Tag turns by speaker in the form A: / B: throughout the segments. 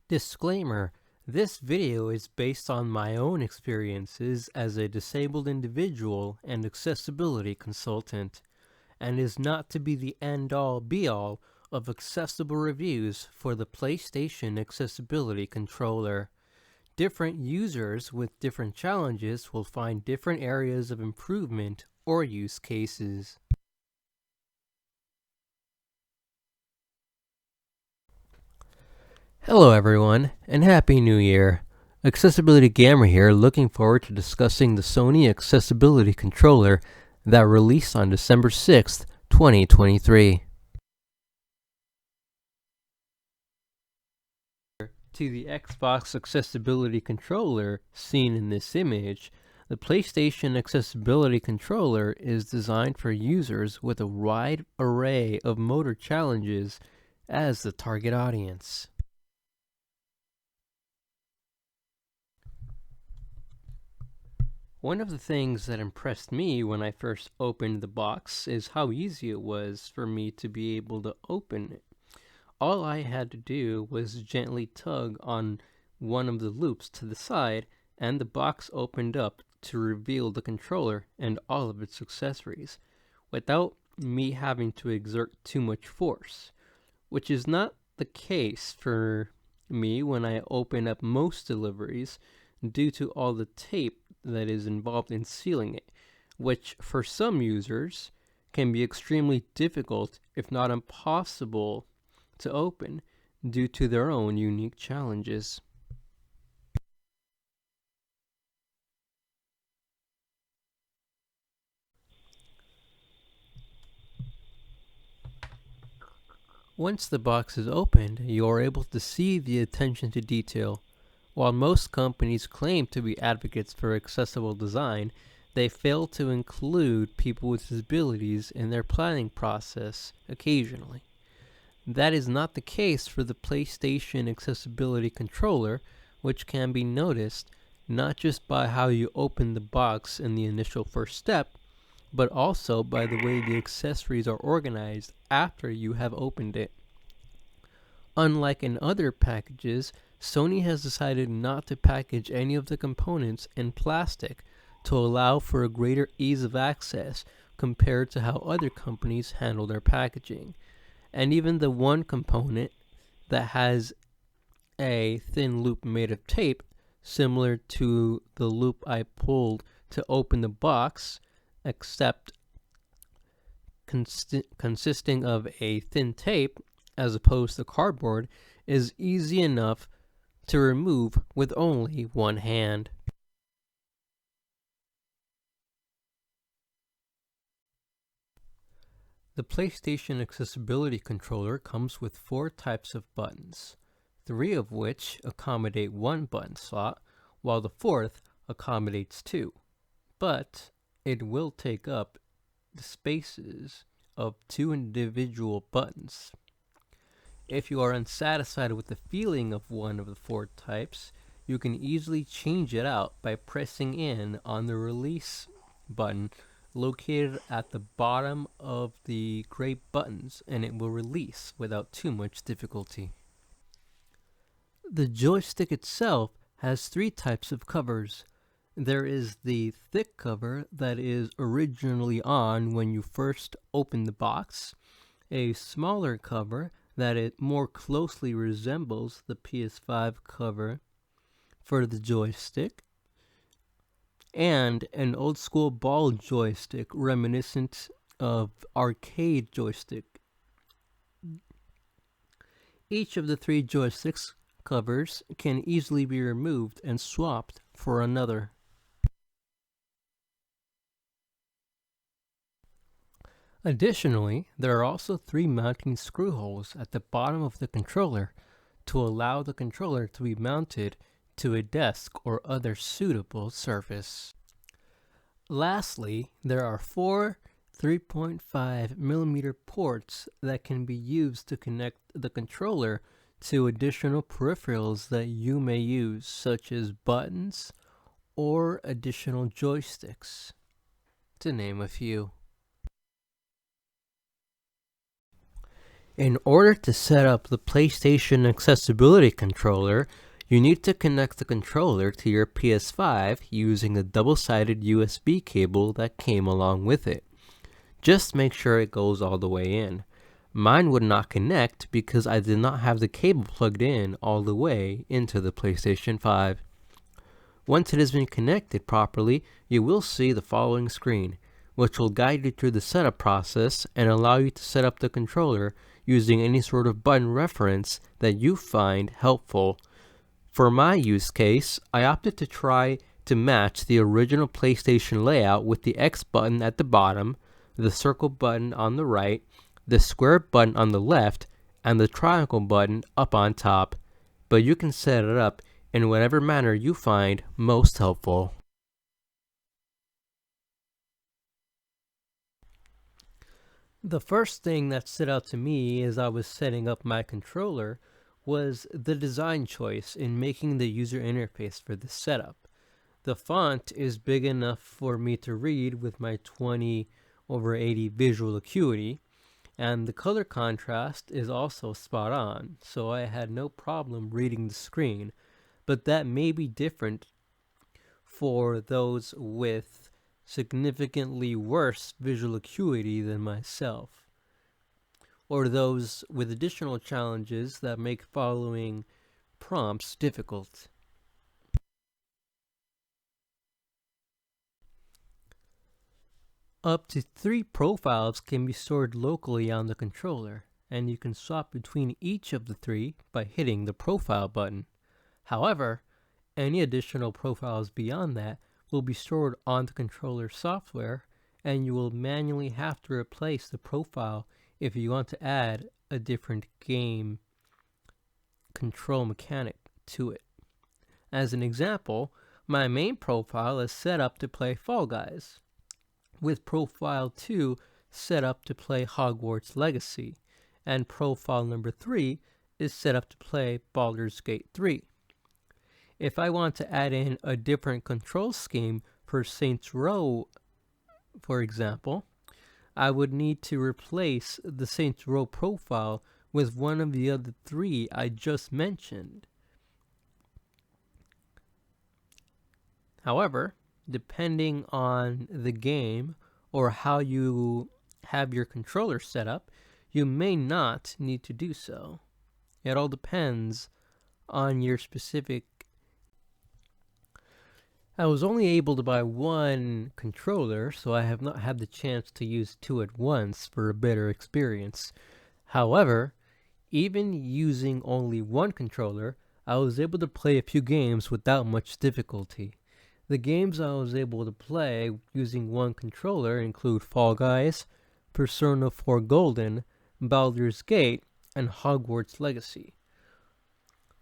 A: Disclaimer: this video is based on my own experiences as a disabled individual and accessibility consultant, and is not to be the end-all be-all of accessible reviews for the PlayStation accessibility controller. Different users with different challenges will find different areas of improvement or use cases. Hello everyone, and Happy New Year! Accessibility Gamer here, looking forward to discussing the Sony Accessibility Controller that released on December 6th, 2023. To the Xbox Accessibility Controller seen in this image, the PlayStation Accessibility Controller is designed for users with a wide array of motor challenges as the target audience. One of the things that impressed me when I first opened the box is how easy it was for me to be able to open it. All I had to do was gently tug on one of the loops to the side, and the box opened up to reveal the controller and all of its accessories, without me having to exert too much force, which is not the case for me when I open up most deliveries due to all the tape that is involved in sealing it, which for some users can be extremely difficult, if not impossible, to open due to their own unique challenges. Once the box is opened, you are able to see the attention to detail. While most companies claim to be advocates for accessible design, they fail to include people with disabilities in their planning process occasionally. That is not the case for the PlayStation Accessibility Controller, which can be noticed not just by how you open the box in the initial first step, but also by the way the accessories are organized after you have opened it. Unlike in other packages, Sony has decided not to package any of the components in plastic to allow for a greater ease of access compared to how other companies handle their packaging. And even the one component that has a thin loop made of tape, similar to the loop I pulled to open the box, except consisting of a thin tape as opposed to cardboard, is easy enough to remove with only one hand. The PlayStation Accessibility Controller comes with 4 types of buttons, 3 of which accommodate one button slot, while the 4th accommodates 2, but it will take up the spaces of 2 individual buttons. If you are unsatisfied with the feeling of one of the 4 types, you can easily change it out by pressing in on the release button located at the bottom of the gray buttons, and it will release without too much difficulty. The joystick itself has 3 types of covers. There is the thick cover that is originally on when you first open the box, a smaller cover that it more closely resembles the PS5 cover for the joystick, and an old school ball joystick reminiscent of arcade joystick. Each of the 3 joysticks covers can easily be removed and swapped for another. Additionally, there are also 3 mounting screw holes at the bottom of the controller to allow the controller to be mounted to a desk or other suitable surface. Lastly, there are 4 3.5mm ports that can be used to connect the controller to additional peripherals that you may use, such as buttons or additional joysticks, to name a few. In order to set up the PlayStation accessibility controller, you need to connect the controller to your PS5 using a double-sided USB cable that came along with it. Just make sure it goes all the way in. Mine would not connect because I did not have the cable plugged in all the way into the PlayStation 5. Once it has been connected properly, you will see the following screen, which will guide you through the setup process and allow you to set up the controller using any sort of button reference that you find helpful. For my use case, I opted to try to match the original PlayStation layout with the X button at the bottom, the circle button on the right, the square button on the left, and the triangle button up on top. But you can set it up in whatever manner you find most helpful. The first thing that stood out to me as I was setting up my controller was the design choice in making the user interface for this setup. The font is big enough for me to read with my 20/80 visual acuity, and the color contrast is also spot on, so I had no problem reading the screen, but that may be different for those with significantly worse visual acuity than myself, or those with additional challenges that make following prompts difficult. Up to 3 profiles can be stored locally on the controller, and you can swap between each of the 3 by hitting the profile button. However, any additional profiles beyond that will be stored on the controller software, and you will manually have to replace the profile if you want to add a different game control mechanic to it. As an example, my main profile is set up to play Fall Guys, with profile 2 set up to play Hogwarts Legacy, and profile number 3 is set up to play Baldur's Gate 3. If I want to add in a different control scheme for Saints Row, for example, I would need to replace the Saints Row profile with one of the other 3 I just mentioned. However, depending on the game or how you have your controller set up, you may not need to do so. It all depends on your specific. I was only able to buy one controller, so I have not had the chance to use 2 at once for a better experience. However, even using only one controller, I was able to play a few games without much difficulty. The games I was able to play using one controller include Fall Guys, Persona 4 Golden, Baldur's Gate, and Hogwarts Legacy.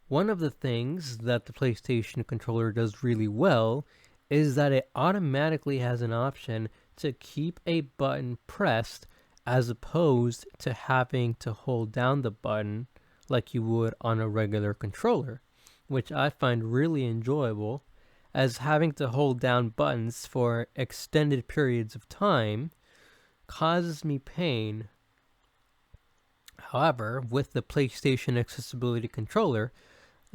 A: One of the things that the PlayStation controller does really well is that it automatically has an option to keep a button pressed as opposed to having to hold down the button like you would on a regular controller, which I find really enjoyable, as having to hold down buttons for extended periods of time causes me pain. However, with the PlayStation accessibility controller,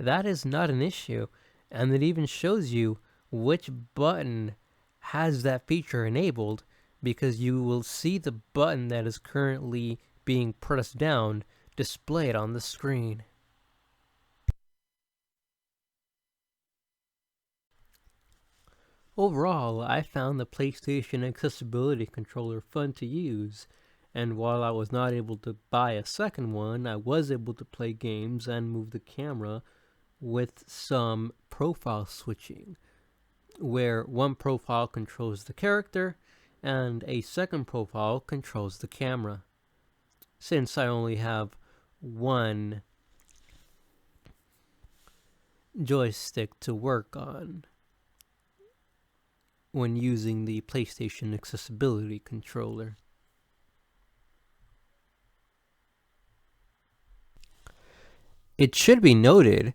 A: that is not an issue, and it even shows you which button has that feature enabled, because you will see the button that is currently being pressed down displayed on the screen. Overall, I found the PlayStation accessibility controller fun to use, and while I was not able to buy a second one, I was able to play games and move the camera with some profile switching, where one profile controls the character and a second profile controls the camera. Since I only have one joystick to work on when using the PlayStation accessibility controller. It should be noted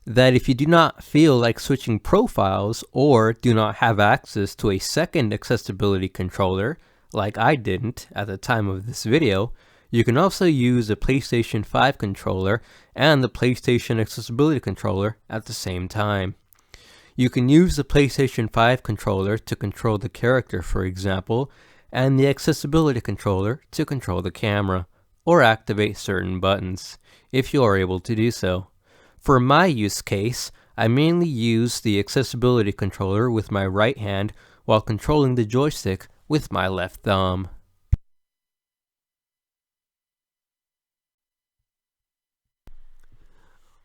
A: that if you do not feel like switching profiles or do not have access to a second accessibility controller, like I didn't at the time of this video, You can also use the PlayStation 5 controller and the PlayStation Accessibility controller at the same time. You can use the PlayStation 5 controller to control the character, for example, and the Accessibility controller to control the camera, or activate certain buttons, if you are able to do so. For my use case, I mainly use the Accessibility controller with my right hand while controlling the joystick with my left thumb.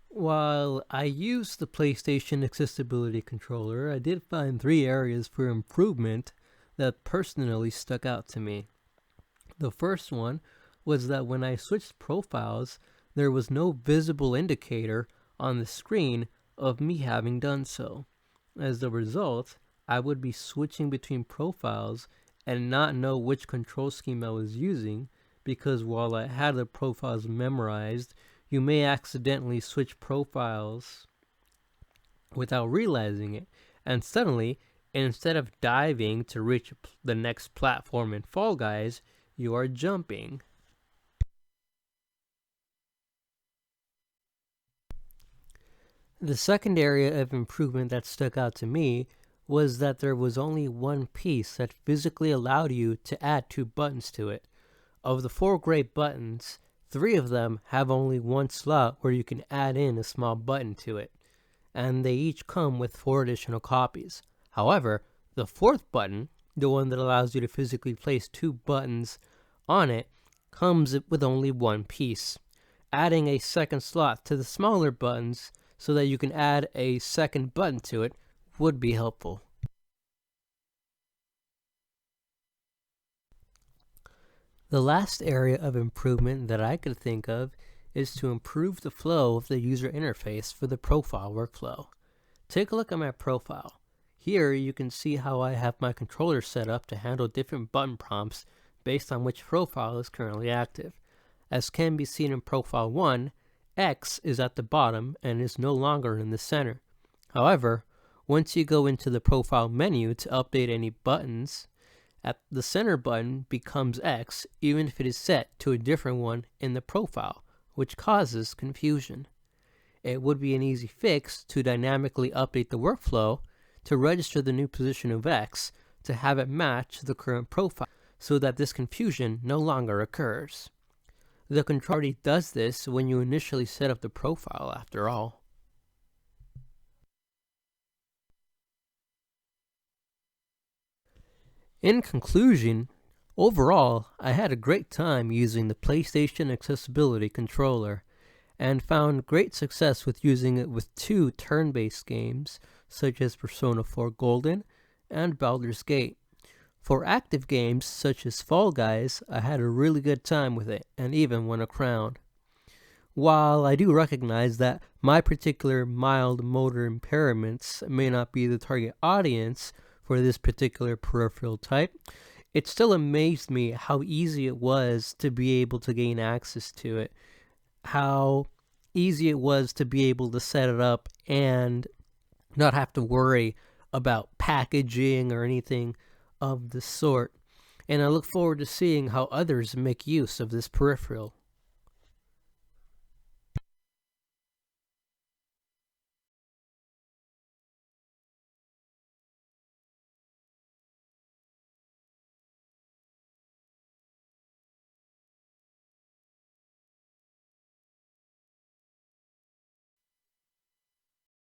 A: While I used the PlayStation Accessibility controller, I did find 3 areas for improvement that personally stuck out to me. The first one was that when I switched profiles, there was no visible indicator on the screen of me having done so. As a result, I would be switching between profiles and not know which control scheme I was using, because while I had the profiles memorized, you may accidentally switch profiles without realizing it, and suddenly, instead of diving to reach the next platform in Fall Guys, you are jumping. The second area of improvement that stuck out to me was that there was only one piece that physically allowed you to add 2 buttons to it. Of the 4 gray buttons, 3 of them have only one slot where you can add in a small button to it, and they each come with 4 additional copies. However, the 4th button, the one that allows you to physically place 2 buttons on it, comes with only one piece. Adding a second slot to the smaller buttons so that you can add a second button to it would be helpful. The last area of improvement that I could think of is to improve the flow of the user interface for the profile workflow. Take a look at my profile. Here you can see how I have my controller set up to handle different button prompts based on which profile is currently active. As can be seen in Profile 1, X is at the bottom and is no longer in the center. However, once you go into the Profile menu to update any buttons, the center button becomes X even if it is set to a different one in the profile, which causes confusion. It would be an easy fix to dynamically update the workflow to register the new position of X to have it match the current profile so that this confusion no longer occurs. The controller already does this when you initially set up the profile, after all. In conclusion, overall, I had a great time using the PlayStation Accessibility controller and found great success with using it with 2 turn-based games such as Persona 4 Golden and Baldur's Gate. For active games such as Fall Guys, I had a really good time with it and even won a crown. While I do recognize that my particular mild motor impairments may not be the target audience for this particular peripheral type, it still amazed me how easy it was to be able to gain access to it, how easy it was to be able to set it up and not have to worry about packaging or anything of the sort. And I look forward to seeing how others make use of this peripheral.